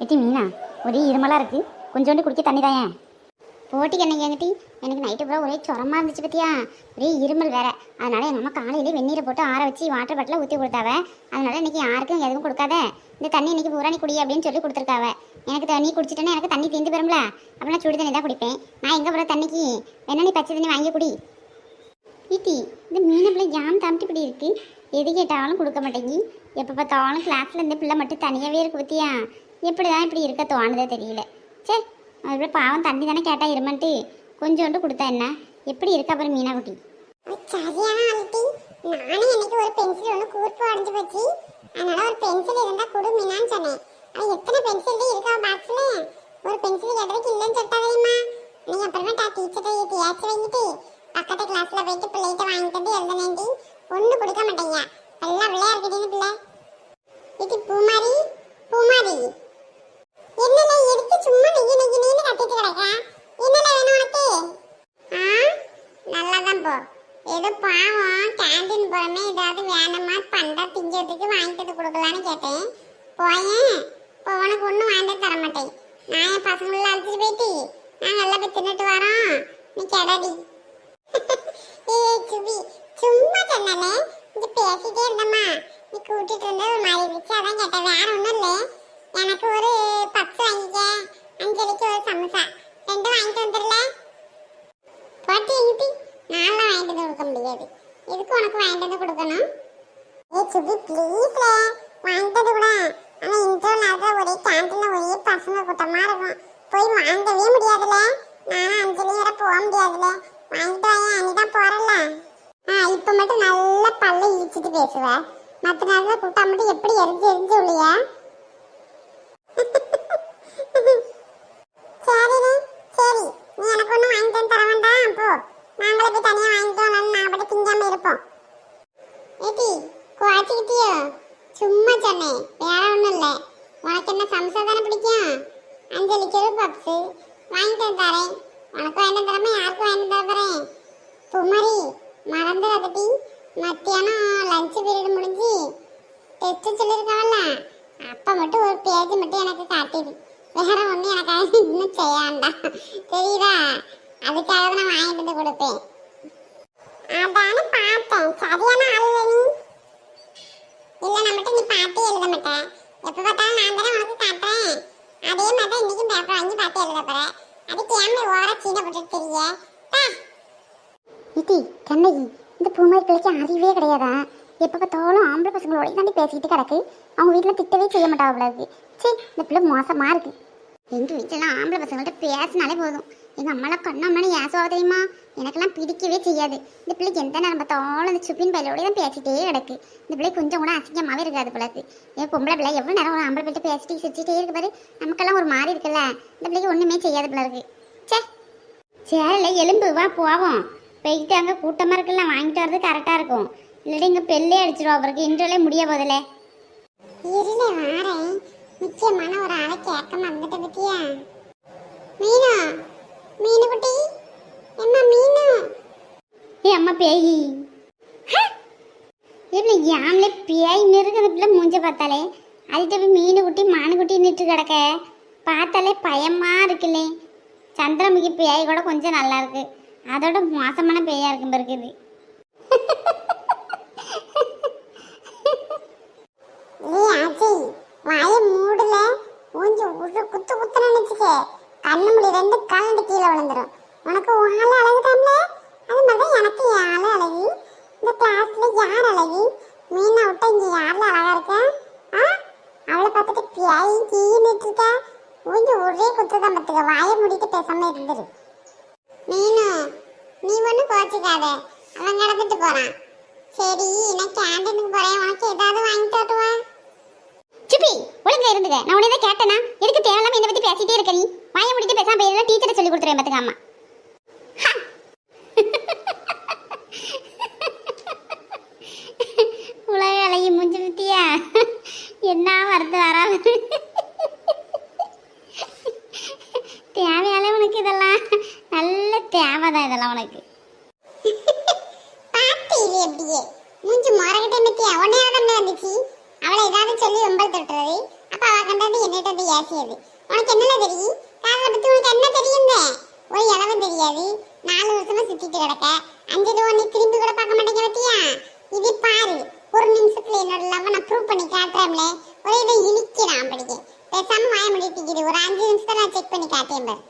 எட்டி மீனா ஒரே இருமலாக இருக்குது, கொஞ்சோண்டு குடிக்க தண்ணி தான். ஏன் போட்டிக்கு என்ன ஏங்கிட்டி? எனக்கு நைட்டு பூரா ஒரே சுரமாக இருந்துச்சு பற்றியா, ஒரே இருமல் வேற. அதனால் எங்கள் அம்மா காலையிலே வெந்நீரை போட்டு ஆற வச்சு வாட்டர் பாட்டில் ஊற்றி கொடுத்தாவ. அதனால் இன்றைக்கி யாருக்கும் எதுவும் கொடுக்காத, இந்த தண்ணி இன்றைக்கி பூரா நீ குடி அப்படின்னு சொல்லி கொடுத்துருக்காவ. எனக்கு தண்ணி குடிச்சிட்டேன்னா எனக்கு தண்ணி தீர்ந்து பெறும்ல, அப்போ நான் சுடு தண்ணி தான் குடிப்பேன். நான் எங்கே போகிற தண்ணிக்கு வேணா நீ பச்சை தண்ணி வாங்கி குடி. ஈட்டி இந்த மீனை பிள்ளை ஜாம் தாமிட்டு இப்படி இருக்குது, எது கேட்டாலும் கொடுக்க மாட்டேங்கி. எப்போ பார்த்தாலும் கிளாஸில் இந்த பிள்ளை மட்டும் தனியாகவே இருக்கு பற்றியா, எப்படி தான் இப்படி இருக்க தோணுதே தெரியல. சரி அது பாவம் தண்ணி தானே கேட்டா இருமன்ட்டு கொஞ்சோண்டு கொடுத்தா என்ன, எப்படி இருக்கா அப்புறம் மீனா குட்டி? சரியான ஆல்ட்டி. நானே எனக்கு ஒரு பென்சில் ஒன்று கூர்ப்பு உடஞ்சி போச்சு, அதனால ஒரு பென்சில் இருந்தா கொடு மீனான்னு சொன்னேன். அது எத்தனை பென்சில் இருக்கா பாக்ஸ்ல, ஒரு பென்சில் கேட்டதுக்கு இல்லைன்னு சொல்லிட்டா தெரியுமா. நீ அப்புறமா டீச்சர்கிட்ட ஏற்றி வாங்கிட்டு பக்கத்து கிளாஸ்ல போயிட்டு பிள்ளைகிட்ட வாங்கிட்டு எழுதனேண்டி, ஒன்றும் கொடுக்க மாட்டேங்க. எல்லாம் விளையாடுறீங்க பிள்ளை. இது பூமாரி பூமாரி என்னல எடுத்து சும்மா நெய்ய நெய்யன்னு கத்திட்டு கிடக்க, என்னல வேணும் உனக்கு? நல்லாதான் போ. ஏதோ பாவம் கேண்டீன் போறமே ஏதாவது வேணுமா பண்டா திங்கிறதுக்கு வாங்கிட்டு கொடுக்கலான்னு கேட்டேன். போயேன் இப்போ உனக்கு ஒன்றும் வாங்கிட்டு தர மாட்டேன். நான் என் பசங்கள அழைச்சிட்டு போயிட்டு நாங்கள் எல்லாம் போய் தின்னுட்டு வரோம், நீ கெடாடி. ஏ சுபி சும்மா சொன்னால இங்க பேசிட்டே இருந்தம்மா, நீ கூட்டிட்டு இருந்த ஒரு மாதிரி இருந்துச்சு, அதான் கேட்டேன். வேற ஒன்றும் இல்லை, எனக்கு ஒரு பப்ஸ் வாங்கிக்க, அஞ்சலிக்கு ஒரு சமோசா, ரெண்டும் வாங்கிட்டு வந்துடல. போட்டி எங்கிட்டி நான்லாம் வாங்கிட்டு வந்து கொடுக்க முடியாது, எதுக்கு உனக்கு வாங்கிட்டு வந்து கொடுக்கணும்? ஏ சுபி ப்ளீஸ்ல வாங்கிட்டு வந்து கூட. ஆனால் இன்டர்வல் நேரத்தில் ஒரே கேண்டீனில் ஒரே பசங்க கூட்டமாக இருக்கும், போய் வாங்கவே முடியாதுல்ல. நானும் அஞ்சலி வர போக முடியாதுல்ல, வாங்கிட்டு வாங்க. நீ தான் போறல. இப்போ மட்டும் நல்லா பல்ல இழிச்சிட்டு பேசுவேன், மற்ற நேரத்தில் கூட்டா மட்டும் எப்படி எரிஞ்சு எரிஞ்சு உள்ளியா? சரிண்ணே சரி, நீ எனக்கு ஒன்றும் வாங்கிட்டு தர வேண்டாம், போ. நாங்களே போய் தனியாக வாங்கிட்டோம், நான் பட்டு திங்காம இருப்போம். ஏடி குவாச்சிக்கிட்டியோ? சும்மா சொன்னேன், வேற ஒன்றும் இல்லை. உனக்கு என்ன சம்சா தானே பிடிக்கும்? அஞ்சலிக்கு ஒரு பப்ஸு வாங்கிட்டு தரேன், உனக்கு வாங்கிட்டு தராம யாருக்கும் வாங்கிட்டு தரேன். குமரி மறந்து கதட்டி, மத்தியானம் லஞ்ச் பீரியட் முடிஞ்சு டெஸ்ட் சொல்லியிருக்காவல்ல, அப்போ மட்டும் ஒரு பேஜ் மட்டும் எனக்கு காட்டிடு, வேற ஒன்றும் எனக்காக இன்னும் செய்யாண்டா, தெரியுதா? அதுக்காக தான் நான் வாங்கிட்டு வந்து கொடுப்பேன். அதானே பார்த்தேன், சரியான ஆள் நீ. இல்லை நம்மகிட்ட நீ பார்த்து எழுத மாட்டேன், எப்போ பார்த்தாலும் நான் தானே உனக்கு காட்டுறேன். அதே மாதிரி தான் இன்றைக்கும் பேப்பர் வாங்கி பார்த்து எழுத போகிறேன். அதுக்கு ஏன் ஓர சீனை போட்டுட்டு தெரிய? இட்டி கண்ணகி இந்த பூமாரி பிள்ளைக்கு அறிவே கிடையாதா, எப்போ பார்த்தாலும் ஆம்பளை பசங்களோட தாண்டி பேசிக்கிட்டு கிடக்கு, அவங்க வீட்டில் திட்டவே செய்ய மாட்டாங்க பிள்ளைக்கு. சரி இந்த பிள்ளை மோசமாக இருக்குது. எங்கள் வீட்டிலலாம் ஆம்பளை பசங்கள்கிட்ட பேசினாலே போதும், எங்கள் அம்மாலாம் கண்ணாமனு ஏசுவா தெரியுமா, எனக்கெல்லாம் பிடிக்கவே செய்யாது. இந்த பிள்ளைக்கு எந்த நேரம் பார்த்தாலும் இந்த சுப்பின் பையிலோட தான் பேசிட்டே கிடக்கு. இந்த பிள்ளை கொஞ்சம் கூட அசிங்கமாகவே இருக்காது பிள்ளைக்கு. ஏன் பொம்பளை பிள்ளை எவ்வளோ நேரம் ஒரு ஆம்பளை பிள்ளை பேசிட்டு சிரிச்சிட்டே இருக்கு பாரு, நமக்கெல்லாம் ஒரு மாறி இருக்குல்ல. இந்த பிள்ளைக்கு ஒன்றுமே செய்யாது பிள்ளை இருக்கு. சேரில் எலும்பு வா போவோம், போய்கிட்டு அங்கே கூட்டமாக இருக்குல்ல, வாங்கிட்டு வர்றது கரெக்டாக இருக்கும். இல்லாட்டி இங்கே பெல்லே அடிச்சிடும், அவருக்கு இன்ட்ரோலே முடிய போதில்ல. இருளே வாரேன், முக்கியமான ஒரு ஆளை கேட்க மறந்துட்ட பத்தியா. மீனா மீனு குட்டி, அம்மா மீனு. ஏ அம்மா பேய், எப்படி யாம்லே பேய் இருக்குது அந்த பிள்ளை மூஞ்ச பார்த்தாலே. அதுகிட்ட போய் மீனு குட்டி மானு குட்டி நின்று கிடக்க பார்த்தாலே பயமாக இருக்குல்லே. சந்திரமுகி பேய் கூட கொஞ்சம் நல்லா இருக்கு, அதோட மோசமான பேயா இருக்கும் இருக்குது. வாய மூடல கொஞ்சம் குத்து குத்து நினைச்சுக்க, கண்ணு முடி ரெண்டு கலந்து கீழே விழுந்துடும். உனக்கு ஆளு அழகு தான்ல, அது மாதிரி எனக்கு ஆளு அழகு. இந்த கிளாஸ்ல யார் அழகு? மீனா விட்டா இங்க யாருல அழகா இருக்க? அவளை பார்த்துட்டு பியாயி கீழிட்டு இருக்க, கொஞ்சம் ஒரே குத்துதான் பார்த்துக்க. வாய மூடிட்டு பேசாம இருந்துரு. மீனு நீ ஒன்றும் கோச்சிக்காத, அவன் கிடந்துட்டு போறான். சரி நான் கேண்டீனுக்கு போறேன், உனக்கு ஏதாவது வாங்கிட்டு வரட்டுவா? சுப்பி ஒழுங்கா இருந்துங்க, நான் உடனே கேட்டேனா, எதுக்கு தேவையில்லாம என்னை பத்தி பேசிட்டே இருக்க? நீ வாய முடிட்டு பேசாம போயிடலாம், டீச்சரை சொல்லி கொடுத்துருவேன் பார்த்துக்க. அம்மா உலக அழகி மூஞ்சி பத்தியா என்ன வருது வராது. தேவையால உனக்கு இதெல்லாம் நல்ல தேவைதான், இதெல்லாம் உனக்கு. பாத்து இது எப்படியே மூஞ்சி மொறகிட்ட நித்தியா உடனே வந்துச்சு. அவளை ஏதாவது சொல்லி வெம்பல் தொட்டுறது, அப்ப அவ கண்டது என்னட்ட வந்து ஏசியது. உனக்கு என்னல தெரியும்? காதலை பத்தி உனக்கு என்ன தெரியுங்க? ஒரு இளவும் தெரியாது. 4 வருஷமா சுத்திட்டு கிடக்க. 5 ரூபா நீ திரும்பி கூட பார்க்க மாட்டேங்க பத்தியா? இது பாரு, ஒரு நிமிஷத்துல என்னோட லவ் நான் ப்ரூவ் பண்ணி காட்டுறேன்ல. ஒரே இதை இழிக்கிறான் படிக்க. பேசாம வாய முடிட்டிக்கிது. ஒரு 5 நிமிஷத்துல நான் செக் பண்ணி காட்டேன் பாரு.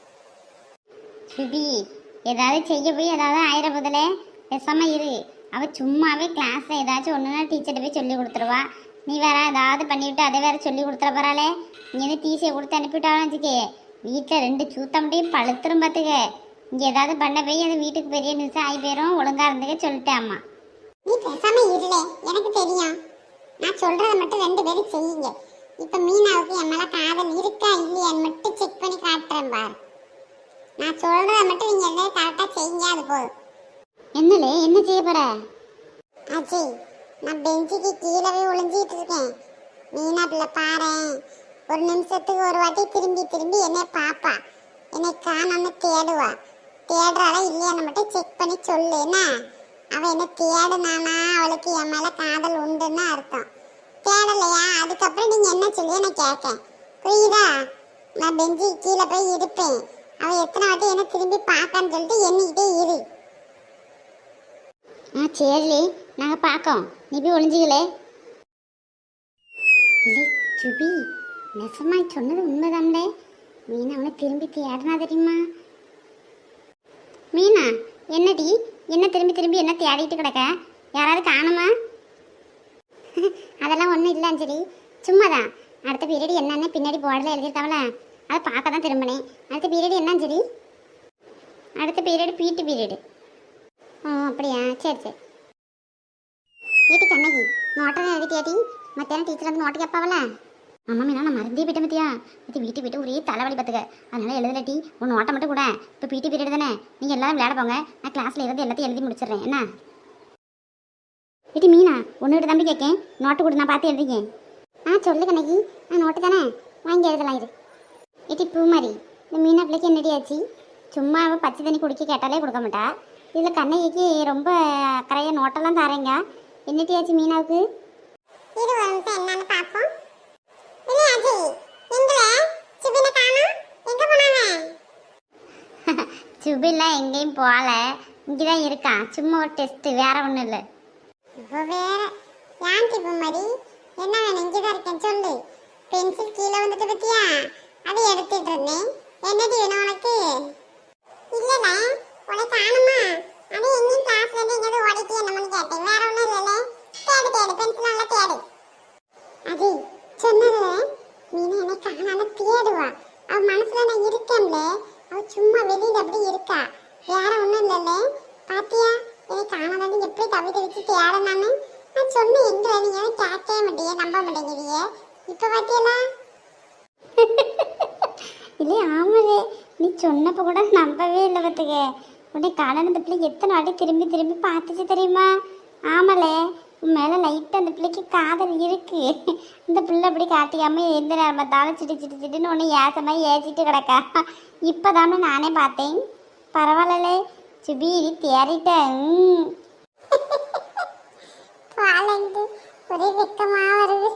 சுபி, ஏதாவது செய்ய போய் ஏதாவது ஆயிர பதிலே பேசாம இரு. அவ சும்மாவே கிளாஸ்ல ஏதாச்சும் ஒண்ணுன்னா டீச்சர்கிட்ட போய் சொல்லி கொடுத்துருவா. நீ வேற ஏதாவது பண்ணிவிட்டு அதை வேற சொல்லி கொடுத்துற போறாளே. இங்கே வந்து டிசியை கொடுத்து அனுப்பிவிட்டாலும் வச்சுக்கே, வீட்டில் 2 சூத்தம்படியும் பழுத்துரும் பார்த்துக்க. இங்கே ஏதாவது பண்ண போய் அது வீட்டுக்கு பெரிய நிமிஷம் ஆகி போயிடும். ஒழுங்கா இருந்துக்க சொல்லிட்டேன் அம்மா. நீ பேசாம இருல, எனக்கு தெரியும். நான் சொல்றத மட்டும் 2 பேரும் செய்யுங்க. இப்ப மீனாவுக்கு என் மேல காதல் இருக்கா இல்லையான்னு மட்டும் செக் பண்ணி காட்டுறேன் பாரு. நான் சொல்றத மட்டும் நீங்க எல்லாம் கரெக்டா செய்யுங்க, அது போதும். என்னலே, என்ன செய்ய போற? அஜய், நான் பெஞ்சுக்கு கீழவே ஒளிஞ்சிட்டு இருக்கேன். மீனா பிள்ளை பாரேன், ஒரு நிமிஷத்துக்கு ஒரு வாட்டி திரும்பி திரும்பி என்னை பாப்பா. என்னை காணோன்னு தேடுவா. தேடுறாளா இல்லையான்னு மட்டும் செக் பண்ணி சொல்லு என்ன. அவ என்ன தேடுனானா அவளுக்கு என் மேல காதல் உண்டுன்னு அர்த்தம். தேடலையா, அதுக்கப்புறம் நீங்க என்ன சொல்லி நான் கேட்கேன். புரியுதா? நான் பெஞ்சு கீழே போய் இருப்பேன். அவ எத்தனை வாட்டி என்ன திரும்பி பார்க்கான்னு சொல்லிட்டு எண்ணிக்கிட்டே இரு. சரிலே, நாங்கள் பார்க்கோம். நீ போய் ஒளிஞ்சிக்கலே. இல்லை சுபி, நெசமாய் சொன்னது உண்மைதான்டே. மீனா அவனை திரும்பி தேடினா தெரியுமா? மீனா, என்னடி என்ன திரும்பி திரும்பி என்ன தேடிட்டு கிடக்க? யாராவது காணுமா? அதெல்லாம் ஒன்றும் இல்லை அஞ்சலி, சும்மாதான். அடுத்த பீரியட் என்னன்னு பின்னாடி போர்டில் எழுதியிருக்காவல, அதை பார்க்க தான் திரும்பினேன். அடுத்த பீரியட் என்ன அஞ்சலி? அடுத்த பீரியட் பிடி பீரியடு. அப்படியா, சரி சரி. ஏட்டி கண்ணகி, நோட்டை எழுதிட்டியாட்டி? மத்தியானம் டீச்சர் வந்து நோட்டு கேட்பாவல? ஆமாம் மீனா, நான் மறந்தே போயிட்டேன் பத்தியா. இது வீட்டு போயிட்டு ஒரே தலைவலி பார்த்துக்க. அதனால எழுதலட்டி, உன் நோட்டை மட்டும் கூட. இப்போ பிடி பீரியட் தானே, நீங்கள் எல்லாரும் விளையாட போங்க. நான் கிளாஸில் இருந்து எல்லாத்தையும் எழுதி முடிச்சிடுறேன் என்ன. ஏட்டி மீனா, ஒன்றுகிட்ட தம்பி கேட்கேன், நோட்டு கூட நான் பார்த்து எழுதிக்கேன். சொல்லு கண்ணகி. நோட்டு தானே, வாங்கி எழுதலாம் இரு. ஏட்டி பூமாரி, இந்த மீனா பிள்ளைக்கு என்னடி ஆச்சு? சும்மா அவள் பச்சை தண்ணி குடிக்க கேட்டாலே கொடுக்க மாட்டா. இதில் கண்ணகிக்கு ரொம்ப அக்கறையாக நோட்டெல்லாம் தரேங்க. என்னட்டி ஆச்சு மீனாவுக்கு? இது ஒரு நிமிஷம் என்னன்னு பார்ப்போம். இல்லை அஜய், எங்களே சுபினை காணோம், எங்க போனாங்க? சுபிலாம் எங்கேயும் போகல, இங்கே தான் இருக்கான். சும்மா ஒரு டெஸ்ட்டு, வேற ஒன்றும் இல்லை. இப்போ வேற யான் டிப்பு மாதிரி என்ன வேணும்? இங்கே தான் இருக்கேன் சொல்லு. பென்சில் கீழே வந்துட்டு பத்தியா, அதை எடுத்துட்டு இருந்தேன். என்னடி வேணும் உனக்கு? இல்லைண்ணே, உனக்கு காணுமா? அது எங்கேயும் கிளாஸ்ல இருந்து எங்கேயாவது ஓடிட்டு என்னமோன்னு கேட்டேன். வேற ஒன்றும் இல்லைல்ல. தேடு தேடு, பென்சில் நல்லா தேடு. அது சொன்னதுல மீனா என்னை காணாம தேடுவா. அவ மனசுல நான் இருக்கேன்ல, அவ சும்மா வெளியில அப்படி இருக்கா. வேற ஒன்றும் இல்லைல்ல. பாத்தியா, என்னை காணாம எப்படி தவிர வச்சு தேடனான்னு நான் சொன்னேன். எங்க நீங்க கேட்கவே மாட்டீங்க, நம்ப மாட்டேங்கிறீங்க. இப்ப பாத்தியலா? இல்லை ஆமாலே, நீ சொன்னப்போ கூட நம்பவே இல்லை பார்த்துக்க. உடனே காலையில் அந்த பிள்ளை எத்தனை வாட்டி திரும்பி திரும்பி பார்த்துச்சு தெரியுமா? ஆமாலே, உன் மேலே லைட்டாக அந்த பிள்ளைக்கு காதல் இருக்கு. இந்த பிள்ளை அப்படி காட்டிக்காம எந்த நேரம் பார்த்தாலும் சிட்டு சிட்டு சிட்டுன்னு ஒன்று ஏசமாக ஏசிட்டு கிடக்கா. இப்போ தானே நானே பார்த்தேன். பரவாயில்லலே சுபி, நீ தேறிட்ட. ஒரே வெக்கமா வருது.